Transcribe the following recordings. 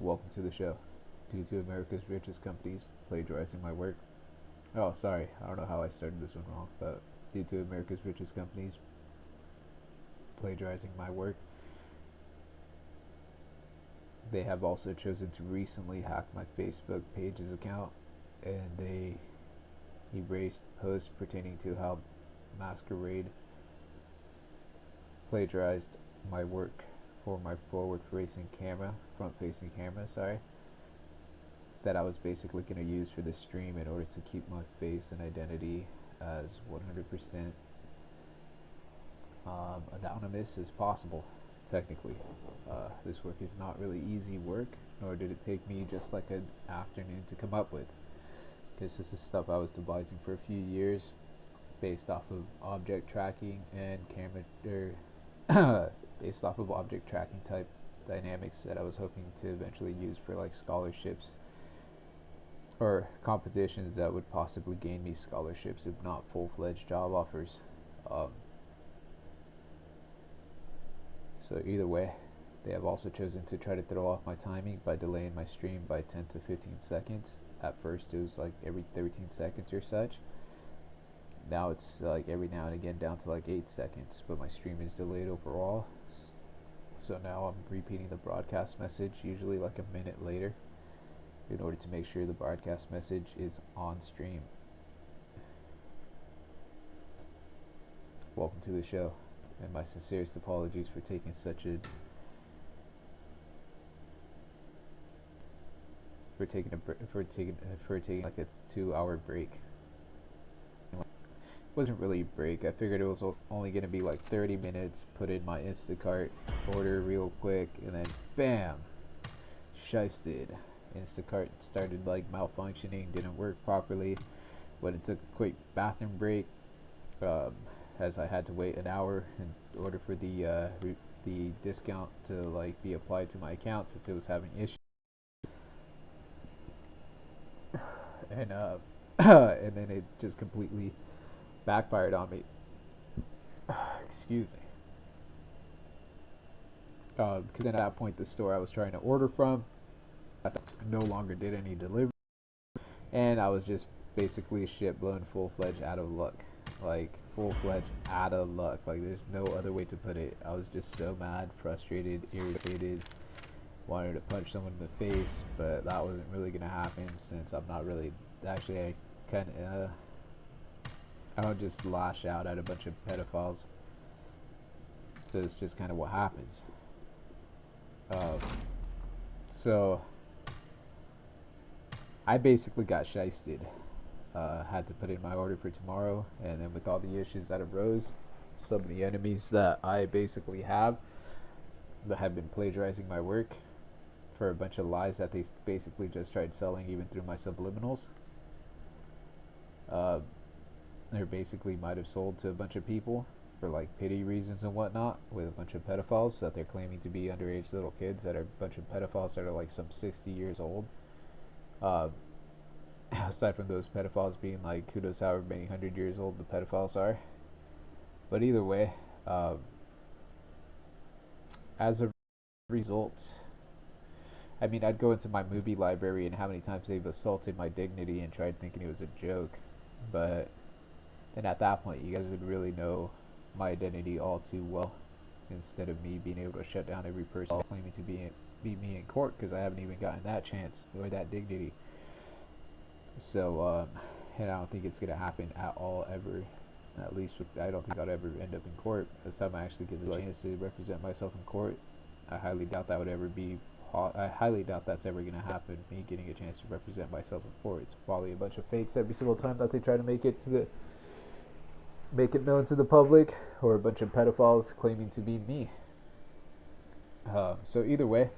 Welcome to the show. Due to America's richest companies plagiarizing my work. Oh, sorry, I don't know how I started this one wrong, but due to America's richest companies plagiarizing my work, they have also chosen to recently hack my Facebook page's account, and they erased posts pertaining to how Masquerade plagiarized my work for my front facing camera, that I was basically going to use for this stream in order to keep my face and identity as 100% anonymous as possible. Technically, this work is not really easy work, nor did it take me just like an afternoon to come up with, because this is stuff I was devising for a few years based off of object tracking and based off of object tracking type dynamics that I was hoping to eventually use for like scholarships or competitions that would possibly gain me scholarships, if not full-fledged job offers. So either way, they have also chosen to try to throw off my timing by delaying my stream by 10 to 15 seconds. At first it was like every 13 seconds or such. Now it's like every now and again down to like 8 seconds, but my stream is delayed overall. So now I'm repeating the broadcast message usually like a minute later in order to make sure the broadcast message is on stream. Welcome to the show, and my sincerest apologies for taking like a 2-hour break. It wasn't really a break. I figured it was only going to be like 30 minutes, put in my Instacart order real quick, and then bam, shysted. Instacart started like malfunctioning, didn't work properly, but it took a quick bathroom break, as I had to wait an hour in order for the discount to like be applied to my account since it was having issues. And and then it just completely backfired on me. Excuse me. Because then at that point the store I was trying to order from no longer did any delivery, and I was just basically shit blown full-fledged out of luck. Like full-fledged out of luck. Like there's no other way to put it. I was just so mad, frustrated, irritated, wanted to punch someone in the face, but that wasn't really gonna happen since I'm not really I don't just lash out at a bunch of pedophiles. So it's just kind of what happens. So I basically got shysted. Had to put in my order for tomorrow, and then with all the issues that arose, some of the enemies that I basically have that have been plagiarizing my work for a bunch of lies that they basically just tried selling even through my subliminals. They basically might have sold to a bunch of people for like pity reasons and whatnot, with a bunch of pedophiles that they're claiming to be underage little kids that are a bunch of pedophiles that are like some 60 years old. Aside from those pedophiles being like who knows however many 100 years old the pedophiles are. But either way, as a result, I mean, I'd go into my movie library and how many times they've assaulted my dignity and tried thinking it was a joke. But then at that point, you guys would really know my identity all too well, instead of me being able to shut down every person claiming to be me in court, because I haven't even gotten that chance or that dignity. So, and I don't think it's gonna happen at all ever. At least I don't think I'll ever end up in court. This time I actually get the chance to represent myself in court, I highly doubt that would ever be. I highly doubt that's ever gonna happen. Me getting a chance to represent myself in court. It's probably a bunch of fakes every single time that they try to make it known to the public, or a bunch of pedophiles claiming to be me. So either way.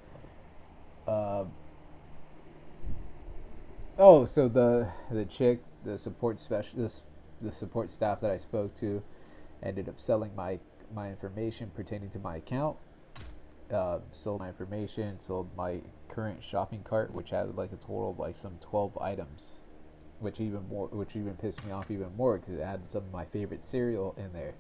Oh, so the chick, the support specialist, the support staff that I spoke to, ended up selling my information pertaining to my account. Sold my information, sold my current shopping cart, which had like a total of like some 12 items, which even pissed me off even more because it had some of my favorite cereal in there.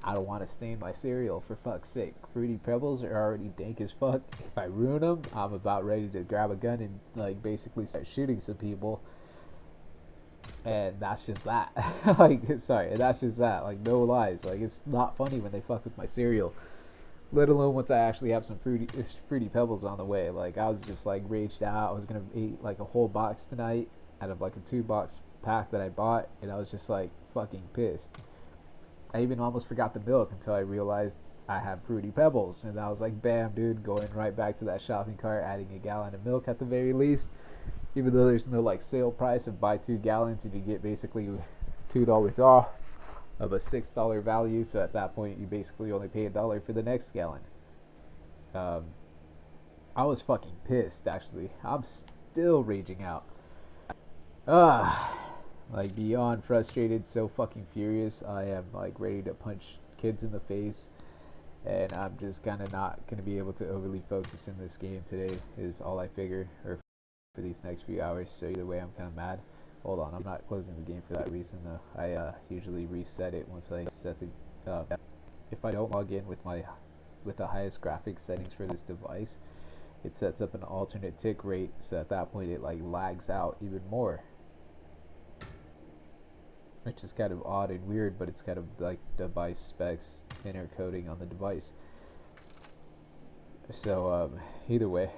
I don't want to stain my cereal, for fuck's sake. Fruity Pebbles are already dank as fuck. If I ruin them, I'm about ready to grab a gun and like basically start shooting some people. And that's just that. Like, sorry, that's just that. Like, no lies. Like, it's not funny when they fuck with my cereal. Let alone once I actually have some fruity Pebbles on the way. Like, I was just like raged out. I was gonna eat like a whole box tonight out of like a 2-box pack that I bought, and I was just like fucking pissed. I even almost forgot the milk until I realized I had Fruity Pebbles, and I was like, bam, dude, going right back to that shopping cart, adding a gallon of milk at the very least. Even though there's no like sale price of buy 2 gallons and you get basically $2 off of a $6 value, so at that point you basically only pay $1 for the next gallon. Um, I was fucking pissed actually. I'm still raging out. Ah. Like beyond frustrated, so fucking furious. I am like ready to punch kids in the face, and I'm just kind of not gonna be able to overly focus in this game today. Is all I figure, or for these next few hours. So either way, I'm kind of mad. Hold on, I'm not closing the game for that reason though. I usually reset it once I set the. If I don't log in with the highest graphics settings for this device, it sets up an alternate tick rate. So at that point, it like lags out even more, which is kind of odd and weird, but it's kind of like device specs inner coding on the device. So either way,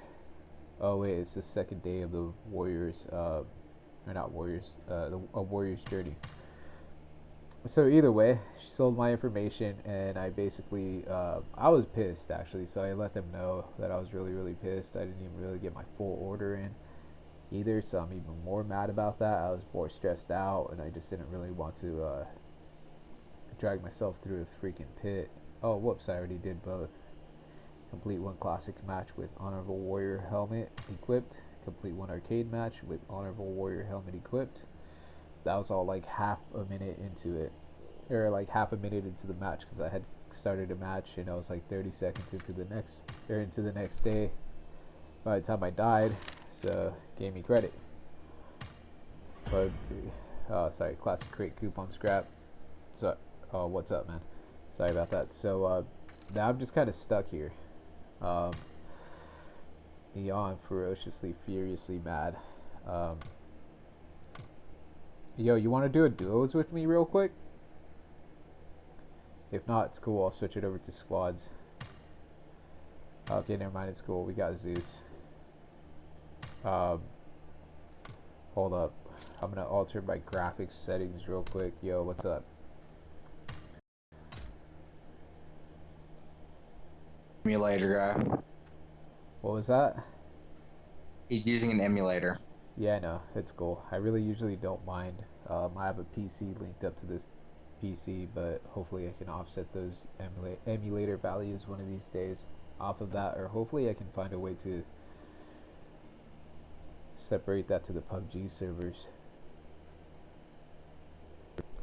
oh wait, it's the second day of the Warriors, or not Warriors, a Warriors journey. So either way, she sold my information, and I basically, I was pissed actually. So I let them know that I was really, really pissed. I didn't even really get my full order in either, so I'm even more mad about that. I was more stressed out, and I just didn't really want to drag myself through a freaking pit. Oh, whoops, I already did both. Complete 1 classic match with Honorable Warrior helmet equipped. Complete 1 arcade match with Honorable Warrior helmet equipped. That was all like half a minute into it, or like half a minute into the match, because I had started a match and I was like 30 seconds into the next day by the time I died. So gave me credit. But sorry, classic crate coupon scrap. So what's up, man? Sorry about that. So now I'm just kind of stuck here. Beyond ferociously, furiously mad. Yo, you want to do a duos with me real quick? If not, it's cool. I'll switch it over to squads. Okay, never mind. It's cool. We got Zeus. Hold up. I'm gonna alter my graphics settings real quick. Yo, what's up? Emulator guy. What was that? He's using an emulator. Yeah, I know. It's cool. I really usually don't mind. I have a PC linked up to this PC, but hopefully I can offset those emulator values one of these days off of that, or hopefully I can find a way to separate that to the PUBG servers.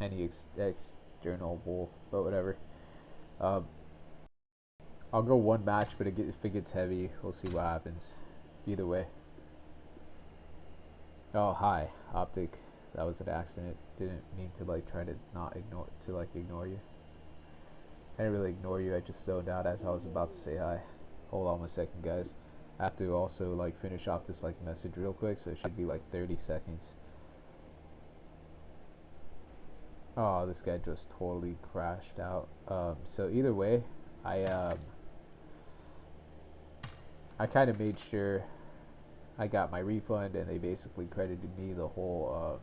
Any external bull, but whatever. I'll go 1 match, but if it gets heavy, we'll see what happens. Either way. Oh, hi, Optic. That was an accident. Didn't mean to like try to not ignore you. I didn't really ignore you. I just zoned out as I was about to say hi. Hold on 1 second, guys. I have to also like finish off this like message real quick, so it should be like 30 seconds. Oh, this guy just totally crashed out. So either way, I kind of made sure I got my refund, and they basically credited me the whole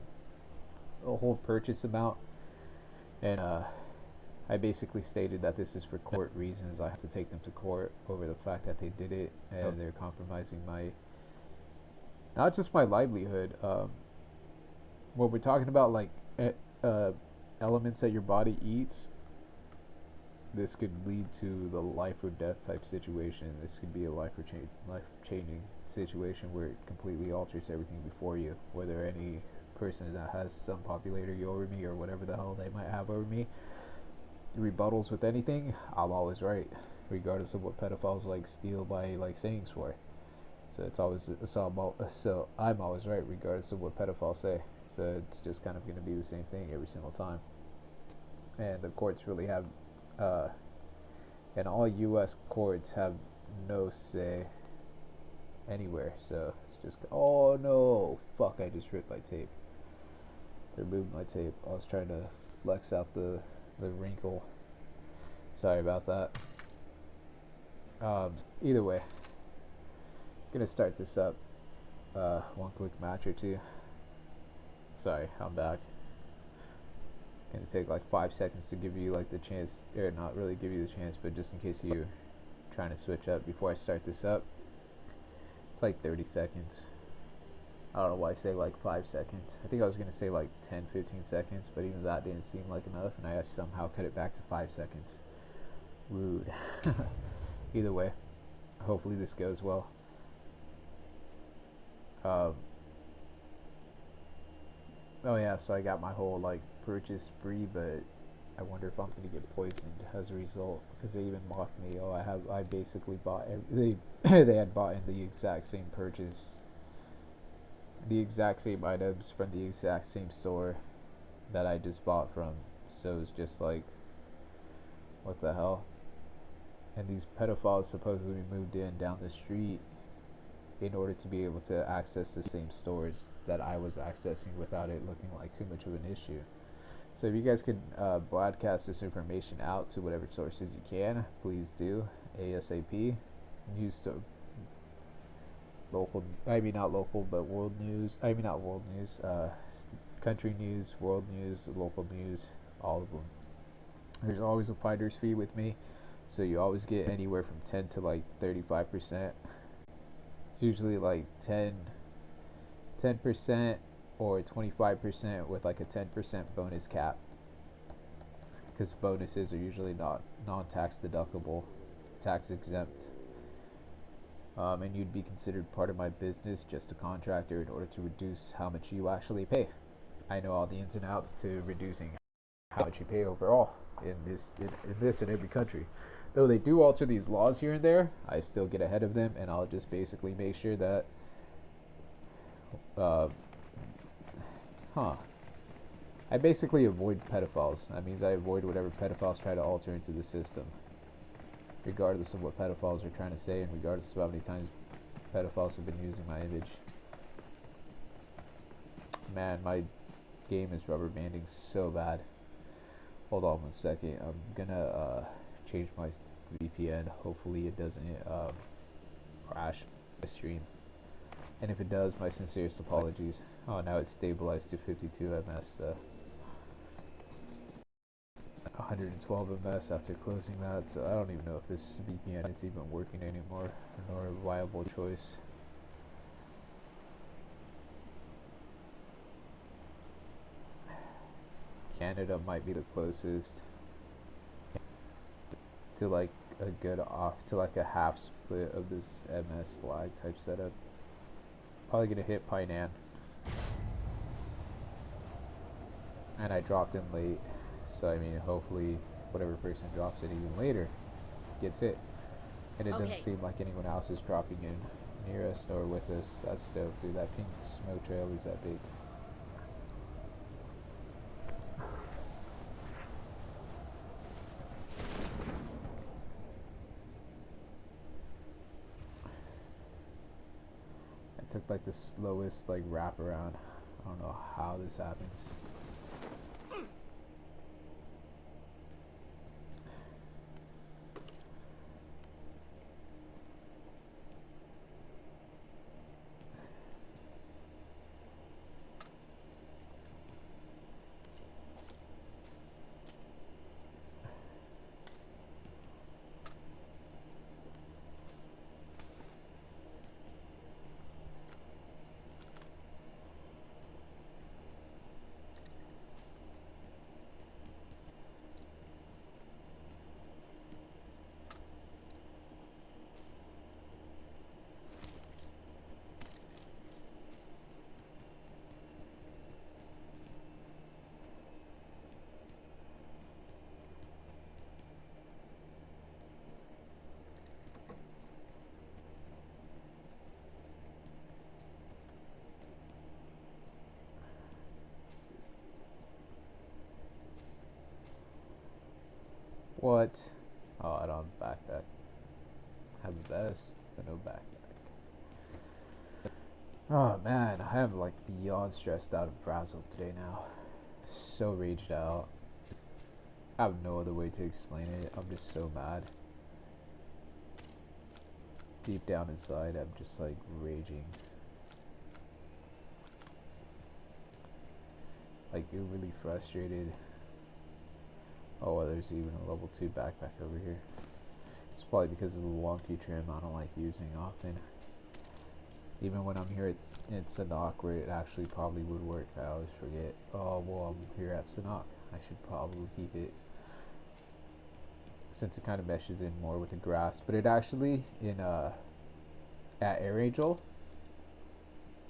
purchase amount, and I basically stated that this is for court reasons. I have to take them to court over the fact that they did it, and they're compromising my, not just my livelihood. When we're talking about like elements that your body eats, this could lead to the life or death type situation. This could be a life changing situation where it completely alters everything before you. Whether any person that has some popularity over me or whatever the hell they might have over me rebuttals with anything, I'm always right, regardless of what pedophiles like steal by like saying swear. So I'm always right regardless of what pedophiles say. So it's just kind of going to be the same thing every single time. And the courts really have uh, and all U.S. courts have no say anywhere. So it's just, oh no, fuck! I just ripped my tape. They removed my tape. I was trying to flex out the wrinkle. Sorry about that. Either way, gonna start this up. One quick match or two. Sorry, I'm back. Gonna take like 5 seconds to give you like the chance, or not really give you the chance, but just in case you're trying to switch up before I start this up. It's like 30 seconds. I don't know why I say like 5 seconds. I think I was gonna say like 10, 15 seconds, but even that didn't seem like enough, and I somehow cut it back to 5 seconds. Rude. Either way, hopefully this goes well. Oh yeah, so I got my whole like purchase free, but I wonder if I'm gonna get poisoned as a result, because they even mocked me. Oh, I basically bought they had bought in the exact same purchase, the exact same items from the exact same store that I just bought from. So it's just like, what the hell? And these pedophiles supposedly moved in down the street in order to be able to access the same stores that I was accessing without it looking like too much of an issue. So if you guys could broadcast this information out to whatever sources you can, please do ASAP. News to local, I mean not local, but world news. I mean not world news, country news, world news, local news, all of them. There's always a finder's fee with me, so you always get anywhere from 10 to like 35%. It's usually like 10% or 25% with like a 10% bonus cap, because bonuses are usually not non-tax deductible, tax exempt, and you'd be considered part of my business, just a contractor, in order to reduce how much you actually pay. I know all the ins and outs to reducing how much you pay overall in this and every country. Though they do alter these laws here and there, I still get ahead of them, and I'll just basically make sure that I basically avoid pedophiles. That means I avoid whatever pedophiles try to alter into the system, regardless of what pedophiles are trying to say, and regardless of how many times pedophiles have been using my image. Man, my game is rubber banding so bad. Hold on 1 second. I'm gonna change my VPN. Hopefully it doesn't crash the stream. And if it does, my sincerest apologies. Oh, now it's stabilized to 52 ms. 112 ms after closing that. So I don't even know if this VPN is even working anymore, nor a viable choice. Canada might be the closest to like a good off to like a half split of this MS lag type setup. Probably gonna hit Painan, and I dropped in late, so I mean hopefully whatever person drops it even later gets it, and it doesn't seem like anyone else is dropping in near us or with us. That's dope, dude. That pink smoke trail is that big. Took like the slowest like wrap around. I don't know how this happens. What? Oh, I don't have a backpack. I have a vest, but no backpack. Oh man, I am like beyond stressed out and frazzled today now. So raged out. I have no other way to explain it. I'm just so mad. Deep down inside, I'm just like raging. Like, really frustrated. Oh, well, there's even a level 2 backpack over here. It's probably because of the wonky trim I don't like using often. Even when I'm here at Sanok, where it actually probably would work, I always forget. Oh, well, I'm here at Sanok. I should probably keep it, since it kind of meshes in more with the grass. But it actually, at Air Angel,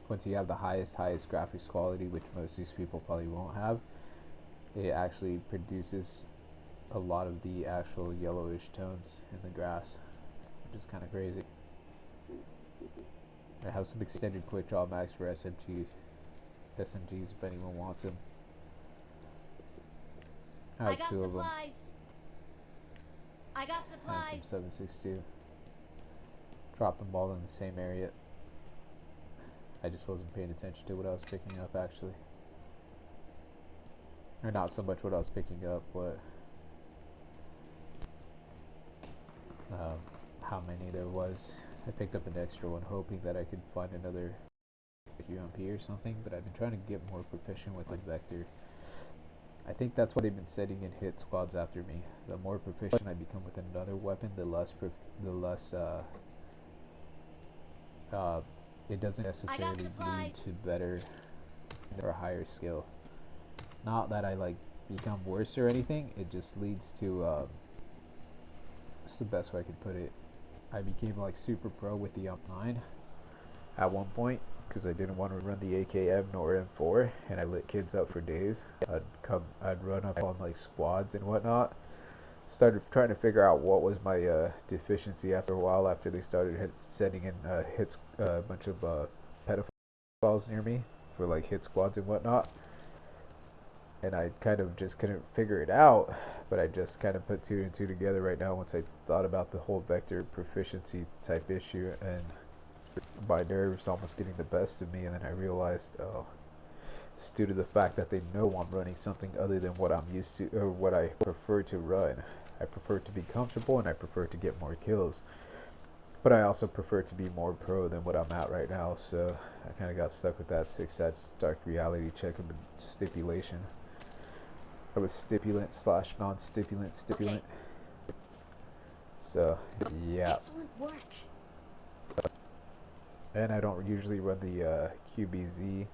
once you have the highest graphics quality, which most of these people probably won't have, it actually produces a lot of the actual yellowish tones in the grass, which is kind of crazy. I have some extended quick draw max for SMGs if anyone wants them. I have two of them. I got supplies. And some 7.62. Dropped them all in the same area. I just wasn't paying attention to what I was picking up, actually. Or not so much what I was picking up, but how many there was. I picked up an extra one, hoping that I could find another UMP or something, but I've been trying to get more proficient with the Vector. I think that's why they've been setting in hit squads after me. The more proficient I become with another weapon, the less it doesn't necessarily lead to better or higher skill. Not that I like become worse or anything, it just leads to it's the best way I could put it. I became like super pro with the UMP9 at one point because I didn't want to run the AKM nor M4, and I lit kids up for days. I'd run up on like squads and whatnot. Started trying to figure out what was my deficiency after a while, after they started sending in a bunch of pedophiles near me for like hit squads and whatnot. And I kind of just couldn't figure it out, but I just kind of put two and two together right now once I thought about the whole vector proficiency type issue, and my nerves almost getting the best of me, and then I realized, oh, it's due to the fact that they know I'm running something other than what I'm used to, or what I prefer to run. I prefer to be comfortable, and I prefer to get more kills, but I also prefer to be more pro than what I'm at right now, so I kind of got stuck with that 6 stats dark reality check of stipulation. I was stipulant slash non-stipulant stipulant. Okay. So, yeah. Excellent work. And I don't usually run the QBZ.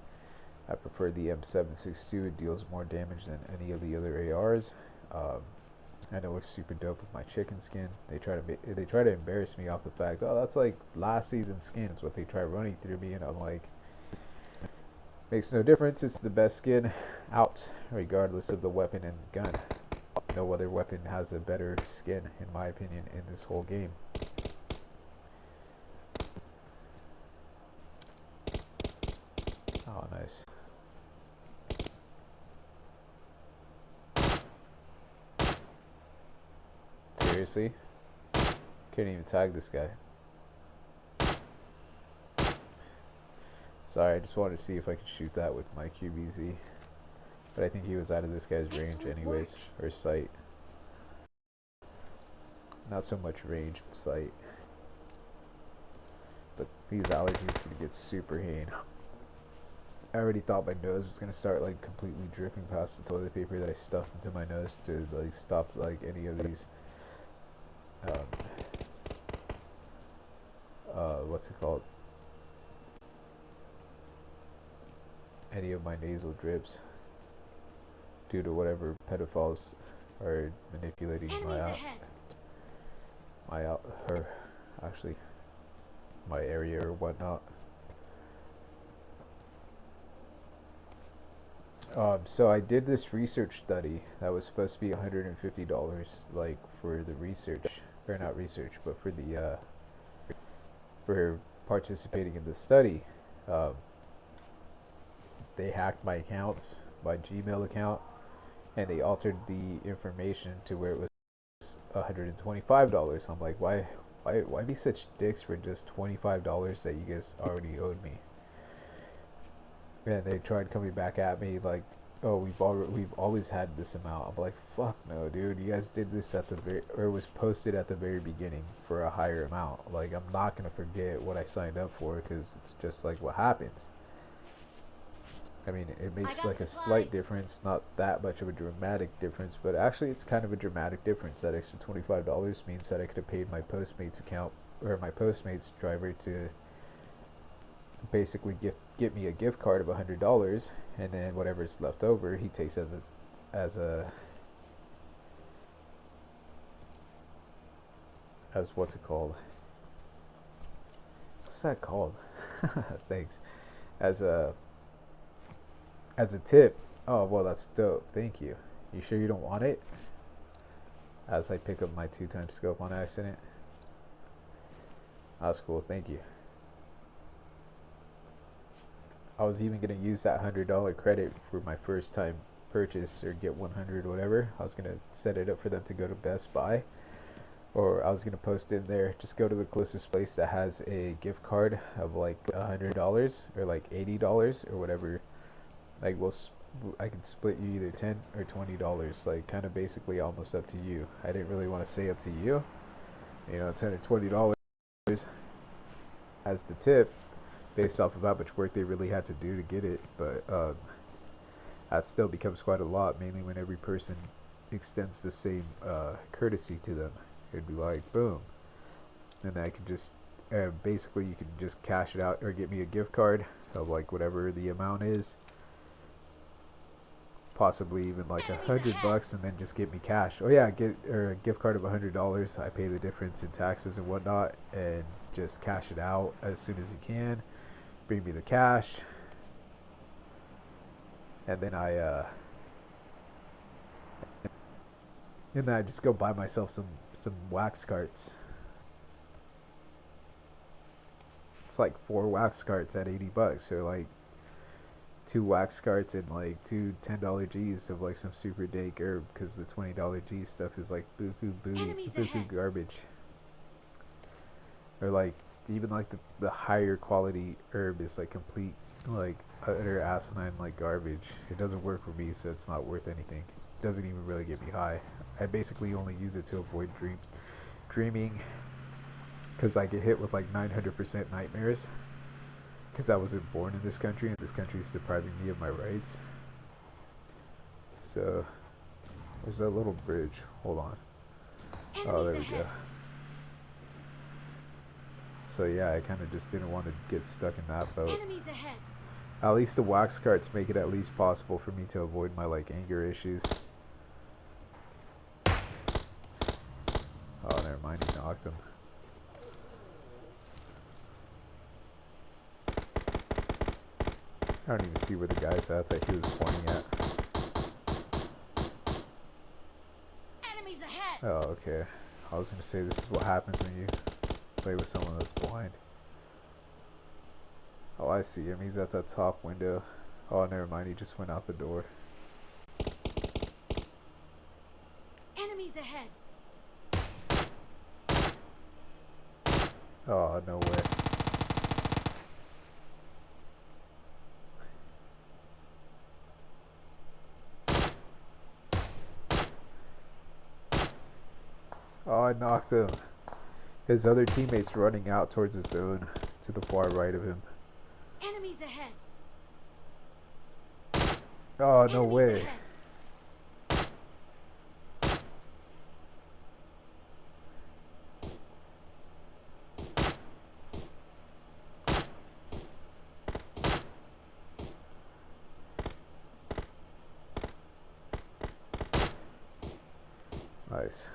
I prefer the M762. It deals more damage than any of the other ARs. And it looks super dope with my chicken skin. They try to embarrass me off the fact, oh, that's like last season's skin is what they try running through me, and I'm like, makes no difference. It's the best skin out, regardless of the weapon and gun. No other weapon has a better skin, in my opinion, in this whole game. Oh, nice. Seriously? Couldn't even tag this guy. Sorry, I just wanted to see if I could shoot that with my QBZ. But I think he was out of this guy's range anyways, or sight. Not so much range, but sight. But these allergies are gonna get super hane. I already thought my nose was gonna start like completely dripping past the toilet paper that I stuffed into my nose to like stop like any of these what's it called? Any of my nasal drips due to whatever pedophiles are manipulating my area or whatnot. So I did this research study that was supposed to be $150, like for the research, or not research, but for the for participating in the study. They hacked my accounts, my Gmail account, and they altered the information to where it was $125. I'm like, why be such dicks for just $25 that you guys already owed me? And they tried coming back at me like, oh, we've always had this amount. I'm like, fuck no, dude. You guys did this at the or it was posted at the very beginning for a higher amount. Like, I'm not gonna forget what I signed up for because it's just like what happens. I mean, it makes like a slight difference, not that much of a dramatic difference, but actually it's kind of a dramatic difference. That extra $25 means that I could have paid my Postmates account or my Postmates driver to basically get me a gift card of $100, and then whatever's left over he takes as what's it called? What's that called? Thanks. As a tip. Oh, well, that's dope. Thank you. You sure you don't want it? As I pick up my 2x scope on accident. That's cool. Thank you. I was even going to use that $100 credit for my first time purchase or get 100 whatever. I was going to set it up for them to go to Best Buy. Or I was going to post in there, just go to the closest place that has a gift card of like $100 or like $80 or whatever. Like, I could split you either $10 or $20, like kind of basically almost up to you. I didn't really want to say up to you, you know, $10 or $20 as the tip, based off of how much work they really had to do to get it. But that still becomes quite a lot, mainly when every person extends the same courtesy to them. It'd be like, boom, and I could just basically you could just cash it out or get me a gift card of like whatever the amount is. Possibly even like $100 and then just get me cash. Oh yeah, get a gift card of $100. I pay the difference in taxes and whatnot, and just cash it out as soon as you can. Bring me the cash, and then I just go buy myself some wax carts. It's like 4 wax carts at $80, or like 2 wax carts and like 2 $10 G's of like some super dank herb, because the $20 G stuff is like buku garbage. Or like even like the higher quality herb is like complete like utter asinine like garbage. It doesn't work for me, so it's not worth anything. It doesn't even really get me high. I basically only use it to avoid dreaming, because I get hit with like 900% nightmares. Because I wasn't born in this country, and this country is depriving me of my rights. So, where's that little bridge? Hold on. Oh, there we go. So yeah, I kind of just didn't want to get stuck in that boat. At least the wax carts make it at least possible for me to avoid my like anger issues. Oh, never mind, he knocked him. I don't even see where the guy's at that he was pointing at. Enemies ahead. Oh, okay. I was gonna say, this is what happens when you play with someone that's blind. Oh, I see him. He's at that top window. Oh, never mind. He just went out the door. Enemies ahead. Oh, no way. Oh, I knocked him. His other teammate's running out towards the zone to the far right of him. Enemies ahead. Oh, no way. Ahead. Nice.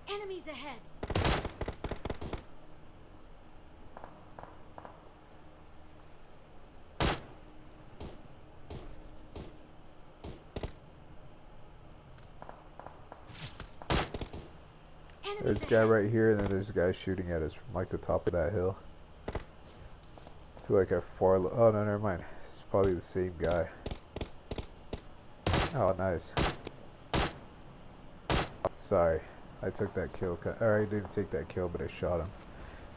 Enemies ahead. There's Enemies a guy ahead. right here, and then there's a guy shooting at us from like the top of that hill. To like a far. Oh no, never mind. It's probably the same guy. Oh, nice. Sorry, I took that kill. Or I didn't take that kill, but I shot him.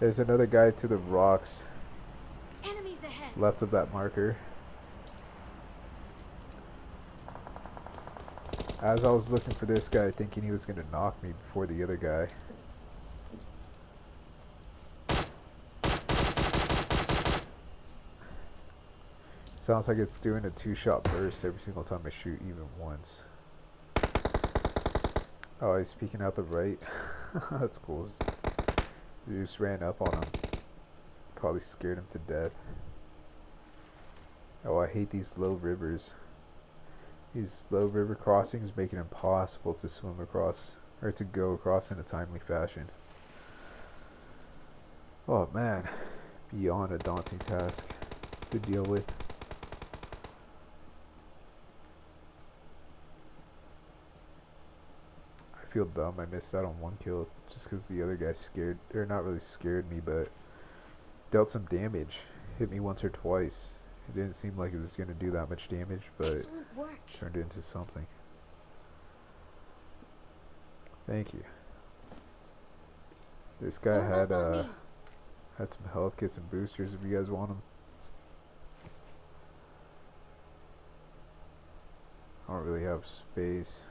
There's another guy to the rocks Enemies ahead. left of that marker. As I was looking for this guy, thinking he was gonna knock me before the other guy. Sounds like it's doing a 2-shot burst every single time I shoot, even once. Oh, he's peeking out the right. That's cool. He just ran up on him. Probably scared him to death. Oh, I hate these low rivers. These low river crossings make it impossible to swim across, or to go across in a timely fashion. Oh man, beyond a daunting task to deal with. I feel dumb, I missed out on one kill just because the other guy scared, or not really scared me, but dealt some damage. Hit me once or twice. It didn't seem like it was going to do that much damage, but Excellent work. turned into something. Thank you. This guy Form had up on me. had some health kits and boosters if you guys want them. I don't really have space.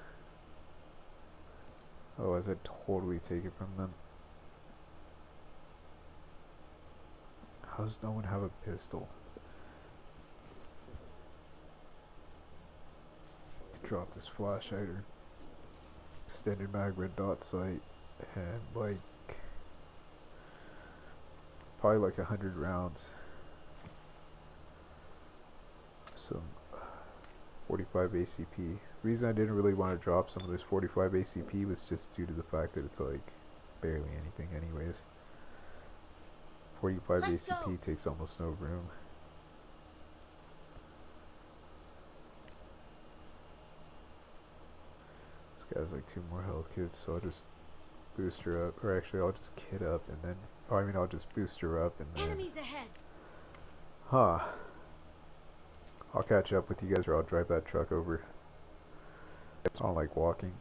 Oh, I said totally take it from them. How does no one have a pistol? Drop this flashlighter, extended mag, red dot sight, and like probably like 100 rounds. Some 45 ACP. Reason I didn't really want to drop some of this 45 ACP was just due to the fact that it's like barely anything anyways. 45 Let's ACP go. takes almost no room. Has like 2 more health kits, so I'll just boost her up, or actually I'll just kit up and then, oh, I mean I'll just boost her up and then, Enemies ahead. huh, I'll catch up with you guys, or I'll drive that truck over. I don't like walking.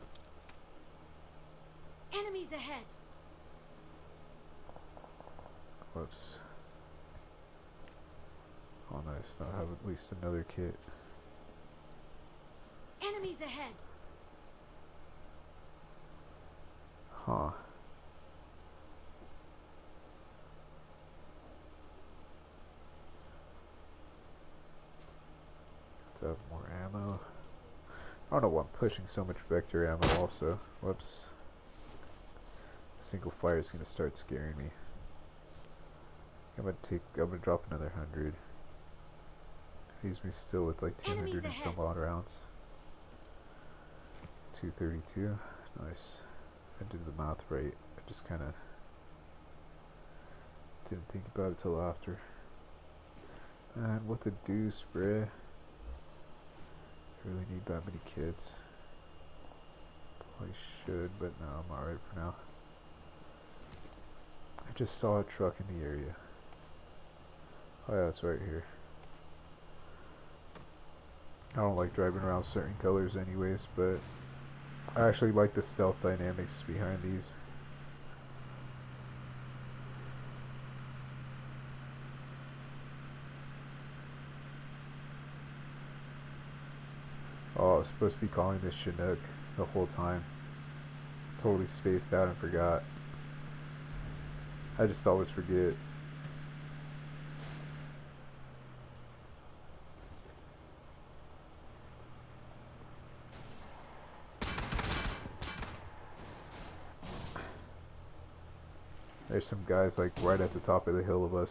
Enemies ahead. Whoops. Oh nice, now I have at least another kit. Enemies ahead. Huh. Let's have more ammo. I don't know why I'm pushing so much vector ammo also. Whoops. Single fire is gonna start scaring me. I'm gonna drop another 100. Leaves me still with like 200 and some odd rounds. 232. Nice. I did the math right. I just kinda didn't think about it till after. And what the deuce, bruh. Really need that many kids. Probably should, but no, I'm alright for now. I just saw a truck in the area. Oh yeah, it's right here. I don't like driving around certain colors anyways, but I actually like the stealth dynamics behind these. Oh, I was supposed to be calling this Chinook the whole time. Totally spaced out and forgot. I just always forget. There's some guys like right at the top of the hill of us.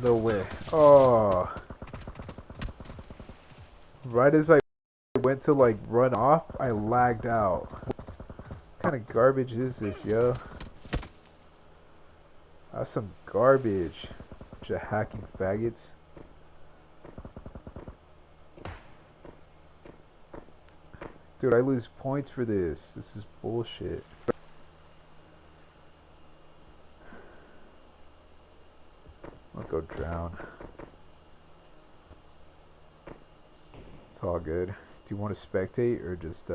No way. Oh. Right as I went to like run off, I lagged out. What kind of garbage is this, yo? That's some garbage. Bunch of hacking faggots. Dude, I lose points for this. This is bullshit. I'll go drown. It's all good. Do you want to spectate or just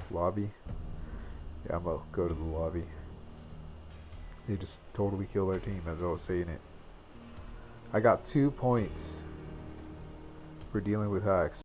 lobby? Yeah, I'm gonna go to the lobby. They just totally killed our team as I was saying it. I got 2 points for dealing with hacks.